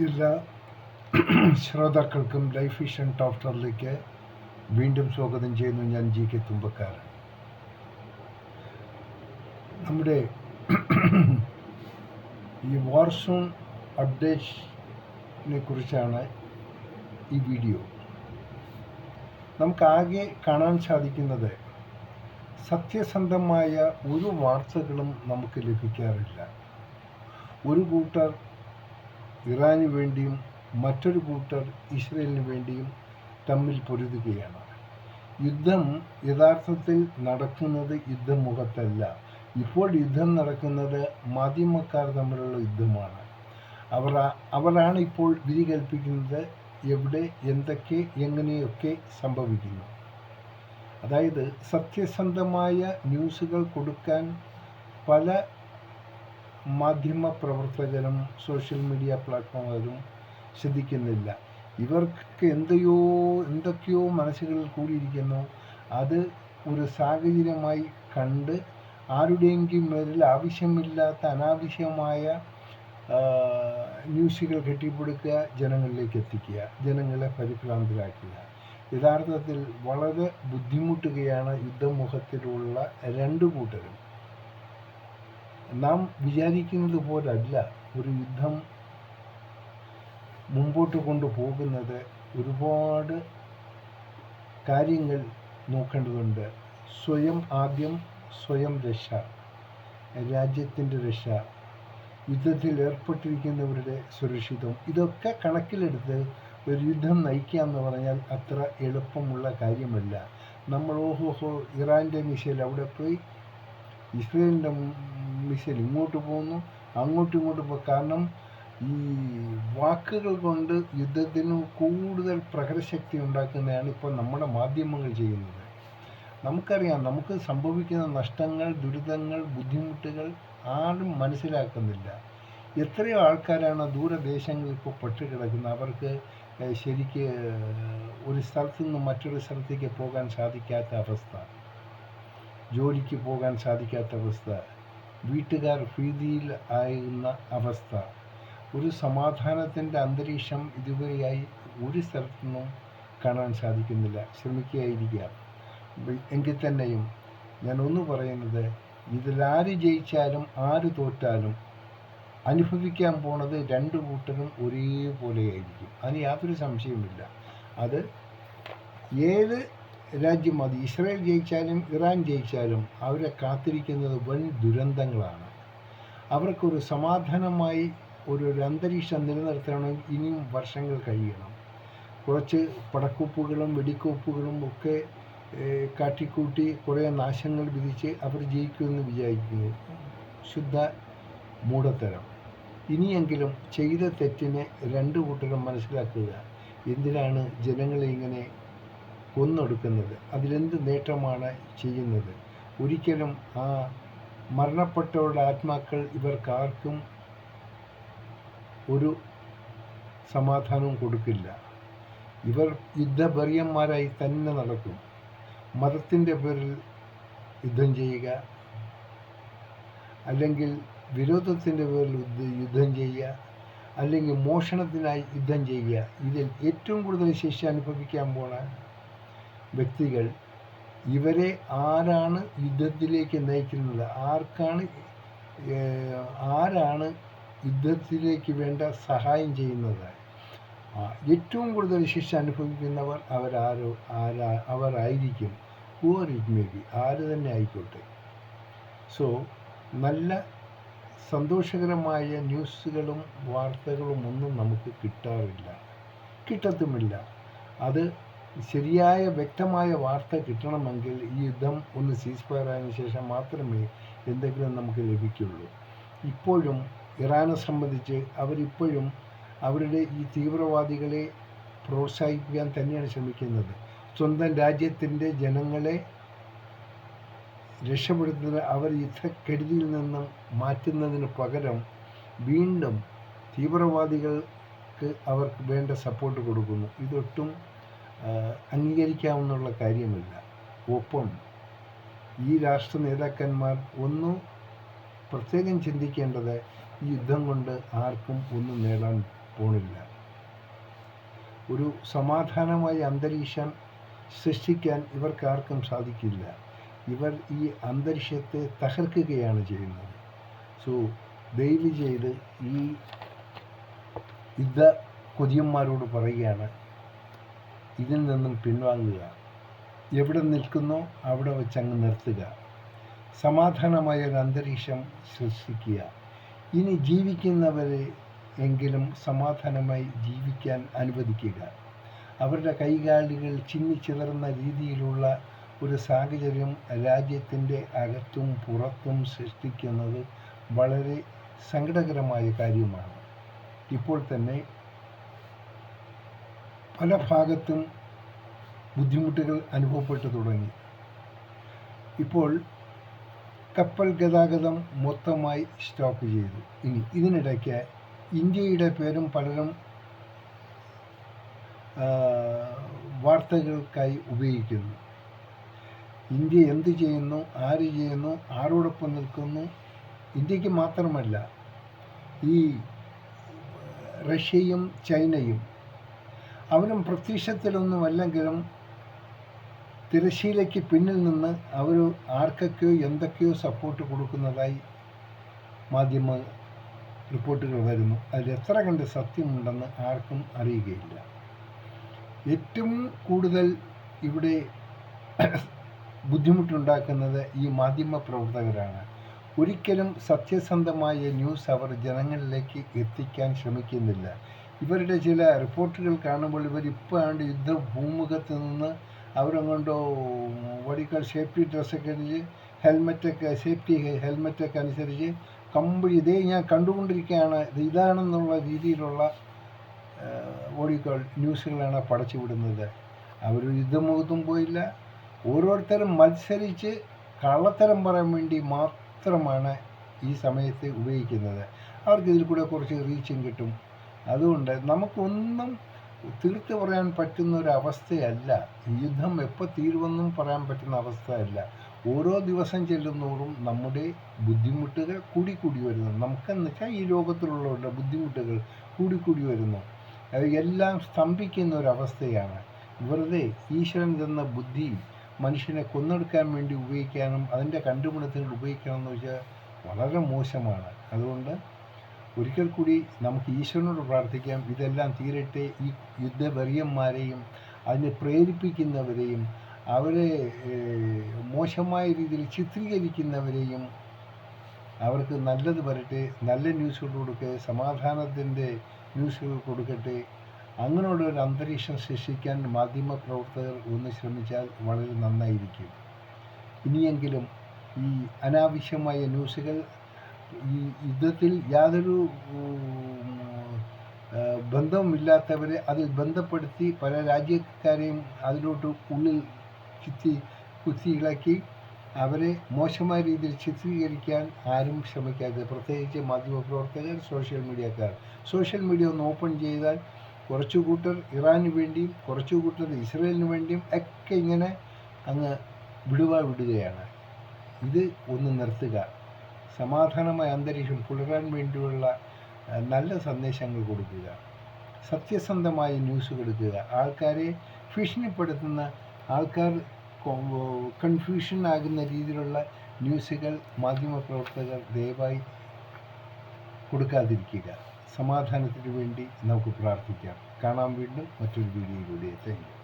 എല്ലാ ശ്രോതാക്കൾക്കും life vision ടോക്ടറിലേക്ക് വീണ്ടും സ്വാഗതം ചെയ്യുന്നു. ഞാൻ GK തുമ്പക്കാരൻ. നമ്മുടെ ഈ വാർസോൺ അപ്ഡേഷനെ കുറിച്ചാണ് ഈ വീഡിയോ. നമുക്കാകെ കാണാൻ സാധിക്കുന്നത് സത്യസന്ധമായ ഒരു വാർത്തകളും നമുക്ക് ലഭിക്കാറില്ല. ഒരു കൂട്ടർ ഇറാന് വേണ്ടിയും മറ്റൊരു കൂട്ടർ ഇസ്രയേലിന് വേണ്ടിയും തമ്മിൽ പൊരുതുകയാണ്. യുദ്ധം യഥാർത്ഥത്തിൽ നടക്കുന്നത് യുദ്ധമുഖത്തല്ല. ഇപ്പോൾ യുദ്ധം നടക്കുന്നത് മാധ്യമക്കാർ തമ്മിലുള്ള യുദ്ധമാണ്. അവരാണ് ഇപ്പോൾ വിധി കൽപ്പിക്കുന്നത് എവിടെ എന്തൊക്കെ എങ്ങനെയൊക്കെ സംഭവിക്കുന്നു. അതായത് സത്യസന്ധമായ ന്യൂസുകൾ കൊടുക്കാൻ പല മാധ്യമ പ്രവർത്തകരും സോഷ്യൽ മീഡിയ പ്ലാറ്റ്ഫോമുകളും ശ്രദ്ധിക്കുന്നില്ല. ഇവർക്ക് എന്തൊക്കെയോ മനസ്സുകളിൽ കൂടിയിരിക്കുന്നു. അത് ഒരു സാഹചര്യമായി കണ്ട് ആരുടെയെങ്കിലും മേലിൽ ആവശ്യമില്ലാത്ത അനാവശ്യമായ ന്യൂസുകൾ കെട്ടിപ്പിടിക്കുക, ജനങ്ങളിലേക്ക് എത്തിക്കുക, ജനങ്ങളെ പരിഭ്രാന്തരാക്കുക. യഥാർത്ഥത്തിൽ വളരെ ബുദ്ധിമുട്ടുകയാണ് യുദ്ധമുഖത്തിലുള്ള രണ്ടു കൂട്ടരും. നാം വിചാരിക്കുന്നത് പോലല്ല ഒരു യുദ്ധം മുമ്പോട്ട് കൊണ്ടുപോകുന്നത്. ഒരുപാട് കാര്യങ്ങൾ നോക്കേണ്ടതുണ്ട്. ആദ്യം സ്വയം രക്ഷ, രാജ്യത്തിൻ്റെ രക്ഷ, യുദ്ധത്തിൽ ഏർപ്പെട്ടിരിക്കുന്നവരുടെ സുരക്ഷിതം, ഇതൊക്കെ കണക്കിലെടുത്ത് ഒരു യുദ്ധം നയിക്കുക എന്ന് പറഞ്ഞാൽ അത്ര എളുപ്പമുള്ള കാര്യമല്ല. നമ്മൾ ഇറാൻ്റെ മിസൈൽ അവിടെ പോയി, ഇസ്രയേലിൻ്റെ മിസൈൽ ഇങ്ങോട്ട് പോകുന്നു, അങ്ങോട്ടും പോകും. കാരണം ഈ വാക്കുകൾ കൊണ്ട് യുദ്ധത്തിന് കൂടുതൽ പ്രഹരശക്തി ഉണ്ടാക്കുന്നതാണ് ഇപ്പോൾ നമ്മുടെ മാധ്യമങ്ങൾ ചെയ്യുന്നത്. നമുക്കറിയാം, നമുക്ക് സംഭവിക്കുന്ന നഷ്ടങ്ങൾ, ദുരിതങ്ങൾ, ബുദ്ധിമുട്ടുകൾ ആരും മനസ്സിലാക്കുന്നില്ല. എത്രയോ ആൾക്കാരാണ് ദൂരദേശങ്ങളിൽ ഇപ്പോൾ പെട്ടുകിടക്കുന്നത്. അവർക്ക് ശരിക്ക് ഒരു സ്ഥലത്തു നിന്ന് മറ്റൊരു സ്ഥലത്തേക്ക് പോകാൻ സാധിക്കാത്ത അവസ്ഥ, ജോലിക്ക് പോകാൻ സാധിക്കാത്ത അവസ്ഥ, വീട്ടുകാർ ഭീതിയിൽ ആയിരുന്ന അവസ്ഥ. ഒരു സമാധാനത്തിൻ്റെ അന്തരീക്ഷം ഇതുവരെയായി ഒരു സ്ഥലത്തു നിന്നും കാണാൻ സാധിക്കുന്നില്ല. ശ്രമിക്കുകയായിരിക്കുക. എങ്കിൽ തന്നെയും ഞാൻ ഒന്ന് പറയുന്നത്, ഇതിലാര് ജയിച്ചാലും ആര് തോറ്റാലും അനുഭവിക്കാൻ പോണത് രണ്ടു കൂട്ടരും ഒരേപോലെയായിരിക്കും. അതിന് യാതൊരു സംശയവുമില്ല. അത് ഏത് രാജ്യം, അത് ഇസ്രയേൽ ജയിച്ചാലും ഇറാൻ ജയിച്ചാലും അവരെ കാത്തിരിക്കുന്നത് വൻ ദുരന്തങ്ങളാണ്. അവർക്കൊരു സമാധാനമായി ഒരു അന്തരീക്ഷം നിലനിർത്തണമെങ്കിൽ ഇനിയും വർഷങ്ങൾ കഴിയണം. കുറച്ച് പടക്കോപ്പുകളും വെടിക്കോപ്പുകളും ഒക്കെ കാട്ടിക്കൂട്ടി കുറേ നാശങ്ങൾ വിധിച്ച് അവർ ജയിക്കുമെന്ന് വിചാരിക്കുന്നു. ശുദ്ധ മൂഢത്തരം. ഇനിയെങ്കിലും ചെയ്ത തെറ്റിനെ രണ്ടു കൂട്ടരും മനസ്സിലാക്കുക. എന്തിനാണ് ജനങ്ങളെ ഇങ്ങനെ കൊന്നൊടുക്കുന്നത്? അതിലെന്ത് നേട്ടമാണ് ചെയ്യുന്നത്? ഒരിക്കലും ആ മരണപ്പെട്ടവരുടെ ആത്മാക്കൾ ഇവർക്കാർക്കും ഒരു സമാധാനവും കൊടുക്കില്ല. ഇവർ യുദ്ധഭറിയന്മാരായി തന്നെ നടക്കും. മതത്തിൻ്റെ പേരിൽ യുദ്ധം ചെയ്യുക, അല്ലെങ്കിൽ വിരോധത്തിൻ്റെ പേരിൽ യുദ്ധം ചെയ്യുക, അല്ലെങ്കിൽ മോഷണത്തിനായി യുദ്ധം ചെയ്യുക. ഇതിൽ ഏറ്റവും കൂടുതൽ ശിക്ഷ അനുഭവിക്കാൻ പോണ വ്യക്തികൾ ഇവരെ ആരാണ് യുദ്ധത്തിലേക്ക് നയിക്കുന്നത്, ആരാണ് യുദ്ധത്തിലേക്ക് വേണ്ട സഹായം ചെയ്യുന്നത്, ഏറ്റവും കൂടുതൽ ശിക്ഷ അനുഭവിക്കുന്നവർ അവരായിരിക്കും. ഹൂവർ ഇറ്റ് മേ ബി, ആര് തന്നെ ആയിക്കോട്ടെ. സോ നല്ല സന്തോഷകരമായ ന്യൂസുകളും വാർത്തകളും ഒന്നും നമുക്ക് കിട്ടത്തുമില്ല. അത് ശരിയായ വ്യക്തമായ വാർത്ത കിട്ടണമെങ്കിൽ ഈ യുദ്ധം ഒന്ന് സീസ്ഫയർ ആയതിനു ശേഷം മാത്രമേ എന്തെങ്കിലും നമുക്ക് ലഭിക്കുള്ളൂ. ഇപ്പോഴും ഇറാനെ സംബന്ധിച്ച് അവരിപ്പോഴും അവരുടെ ഈ തീവ്രവാദികളെ പ്രോത്സാഹിപ്പിക്കാൻ തന്നെയാണ് ശ്രമിക്കുന്നത്. സ്വന്തം രാജ്യത്തിൻ്റെ ജനങ്ങളെ രക്ഷപ്പെടുത്തുന്ന അവർ യുദ്ധക്കെടുതിയിൽ നിന്നും മാറ്റുന്നതിന് പകരം വീണ്ടും തീവ്രവാദികൾക്ക് അവർക്ക് വേണ്ട സപ്പോർട്ട് കൊടുക്കുന്നു. ഇതൊട്ടും അംഗീകരിക്കാവുന്ന കാര്യമല്ല. ഒപ്പം ഈ രാഷ്ട്ര നേതാക്കന്മാർ പ്രത്യേകം ചിന്തിക്കേണ്ടത്, ഈ യുദ്ധം കൊണ്ട് ആർക്കും ഒന്നും നേടാൻ പോണില്ല. ഒരു സമാധാനമായ അന്തരീക്ഷം സൃഷ്ടിക്കാൻ ഇവർക്കാർക്കും സാധിക്കില്ല. ഇവർ ഈ അന്തരീക്ഷത്തെ തകർക്കുകയാണ് ചെയ്യുന്നത്. സോ ദയവ് ചെയ്ത് ഈ യുദ്ധ കൊതിയന്മാരോട് പറയുകയാണ്, ഇതിൽ നിന്നും പിൻവാങ്ങുക. എവിടെ നിൽക്കുന്നോ അവിടെ വെച്ചങ്ങ് നിർത്തുക. സമാധാനമായ ഒരു അന്തരീക്ഷം സൃഷ്ടിക്കുക. ഇനി ജീവിക്കുന്നവരെ എങ്കിലും സമാധാനമായി ജീവിക്കാൻ അനുവദിക്കുക. അവരുടെ കൈകാലുകൾ ചിന്നിച്ചിതറുന്ന രീതിയിലുള്ള ഒരു സാഹചര്യം രാജ്യത്തിൻ്റെ അകത്തും പുറത്തും സൃഷ്ടിക്കുന്നത് വളരെ സങ്കടകരമായ കാര്യമാണ്. ഇപ്പോൾ തന്നെ പല ഭാഗത്തും ബുദ്ധിമുട്ടുകൾ അനുഭവപ്പെട്ടു തുടങ്ങി. ഇപ്പോൾ കപ്പൽ ഗതാഗതം മൊത്തമായി സ്റ്റോപ്പ് ചെയ്തു. ഇനി ഇതിനിടയ്ക്ക് ഇന്ത്യയുടെ പേരും പലരും വാർത്തകൾക്കായി ഉപയോഗിക്കുന്നു. ഇന്ത്യ എന്ത് ചെയ്യുന്നു, ആര് ചെയ്യുന്നു, ആരോടൊപ്പം നിൽക്കുന്നു. ഇന്ത്യക്ക് മാത്രമല്ല, ഈ റഷ്യയും ചൈനയും അവരും പ്രത്യക്ഷത്തിലൊന്നുമല്ലെങ്കിലും തിരശ്ശീലയ്ക്ക് പിന്നിൽ നിന്ന് അവർ ആർക്കൊക്കെയോ എന്തൊക്കെയോ സപ്പോർട്ട് കൊടുക്കുന്നതായി മാധ്യമ റിപ്പോർട്ടുകൾ വരുന്നു. അതിൽ എത്ര കണ്ട് സത്യമുണ്ടെന്ന് ആർക്കും അറിയുകയില്ല. ഏറ്റവും കൂടുതൽ ഇവിടെ ബുദ്ധിമുട്ടുണ്ടാക്കുന്നത് ഈ മാധ്യമ പ്രവർത്തകരാണ്. ഒരിക്കലും സത്യസന്ധമായ ന്യൂസ് അവർ ജനങ്ങളിലേക്ക് എത്തിക്കാൻ ശ്രമിക്കുന്നില്ല. ഇവരുടെ ചില റിപ്പോർട്ടുകൾ കാണുമ്പോൾ ഇവരിപ്പോൾ യുദ്ധഭൂമുഖത്ത് നിന്ന് അവരങ്ങോട്ടോ വടികൾ സേഫ്റ്റി ഡ്രസ്സൊക്കെ അടിച്ച് സേഫ്റ്റി ഹെൽമെറ്റൊക്കെ അനുസരിച്ച് ഇതേ ഞാൻ കണ്ടുകൊണ്ടിരിക്കുകയാണ്, ഇതാണെന്നുള്ള രീതിയിലുള്ള ന്യൂസുകളാണ് പടച്ചു വിടുന്നത്. അവർ യുദ്ധമുഖത്തും പോയില്ല. ഓരോരുത്തരും മത്സരിച്ച് കള്ളത്തരം പറയാൻ വേണ്ടി മാത്രമാണ് ഈ സമയത്ത് ഉപയോഗിക്കുന്നത്. അവർക്ക് ഇതിൽ കൂടെ കുറച്ച് റീച്ചും കിട്ടും. അതുകൊണ്ട് നമുക്കൊന്നും തീർത്ത് പറയാൻ പറ്റുന്ന ഒരു അവസ്ഥയല്ല. യുദ്ധം എപ്പോൾ തീരുമെന്നും പറയാൻ പറ്റുന്ന അവസ്ഥയല്ല. ഓരോ ദിവസം ചെല്ലുന്നതോറും നമ്മുടെ ബുദ്ധിമുട്ടുകൾ കൂടിക്കൂടി വരുന്നു. നമുക്കെന്ന് വെച്ചാൽ ഈ ലോകത്തിലുള്ളവരുടെ ബുദ്ധിമുട്ടുകൾ കൂടിക്കൂടി വരുന്നു. എല്ലാം സ്തംഭിക്കുന്ന ഒരവസ്ഥയാണ്. വെറുതെ ഈശ്വരൻ തന്ന ബുദ്ധി മനുഷ്യനെ കൊന്നെടുക്കാൻ വേണ്ടി ഉപയോഗിക്കാനും അതിൻ്റെ കണ്ടുപിടുത്തങ്ങൾ ഉപയോഗിക്കണമെന്ന് വെച്ചാൽ വളരെ മോശമാണ്. അതുകൊണ്ട് ഒരിക്കൽ കൂടി നമുക്ക് ഈശ്വരനോട് പ്രാർത്ഥിക്കാം, ഇതെല്ലാം തീരട്ടെ. ഈ യുദ്ധവെറിയന്മാരെയും അതിനെ പ്രേരിപ്പിക്കുന്നവരെയും അവരെ മോശമായ രീതിയിൽ ചിത്രീകരിക്കുന്നവരെയും അവർക്ക് നല്ലത് വരട്ടെ, നല്ല ന്യൂസുകൾ കൊടുക്കട്ടെ, സമാധാനത്തിൻ്റെ ന്യൂസുകൾ കൊടുക്കട്ടെ. അങ്ങനെയുള്ള ഒരു അന്തരീക്ഷം സൃഷ്ടിക്കാൻ മാധ്യമ പ്രവർത്തകർ ഒന്ന് ശ്രമിച്ചാൽ വളരെ നന്നായിരിക്കും. ഇനിയെങ്കിലും ഈ അനാവശ്യമായ ന്യൂസുകൾ, ഈ യുദ്ധത്തിൽ യാതൊരു ബന്ധവുമില്ലാത്തവരെ അതിൽ ബന്ധപ്പെടുത്തി പല രാജ്യക്കാരെയും അതിലോട്ട് ഉള്ളിൽ കുത്തി ഇളക്കി അവരെ മോശമായ രീതിയിൽ ചിത്രീകരിക്കാൻ ആരും ശ്രമിക്കാതെ, പ്രത്യേകിച്ച് മാധ്യമപ്രവർത്തകർ, സോഷ്യൽ മീഡിയക്കാർ. സോഷ്യൽ മീഡിയ ഒന്ന് ഓപ്പൺ ചെയ്താൽ കുറച്ചു കൂട്ടർ ഇറാന് വേണ്ടിയും കുറച്ചു കൂട്ടർ ഇസ്രയേലിന് വേണ്ടിയും ഒക്കെ ഇങ്ങനെ അങ്ങ് വിടുകയാണ്. ഇത് ഒന്ന് നിർത്തുക. സമാധാനമായ അന്തരീക്ഷം പുലരാൻ വേണ്ടിയുള്ള നല്ല സന്ദേശങ്ങൾ കൊടുക്കുക, സത്യസന്ധമായ ന്യൂസ് കൊടുക്കുക. ആൾക്കാരെ ഭീഷണിപ്പെടുത്തുന്ന, ആൾക്കാർ കൺഫ്യൂഷൻ ആകുന്ന രീതിയിലുള്ള ന്യൂസുകൾ മാധ്യമപ്രവർത്തകർ ദയവായി കൊടുക്കാതിരിക്കുക. സമാധാനത്തിന് വേണ്ടി നമുക്ക് പ്രാർത്ഥിക്കാം. കാണാം വീണ്ടും മറ്റൊരു വീഡിയോയിലൂടെ. Thank you.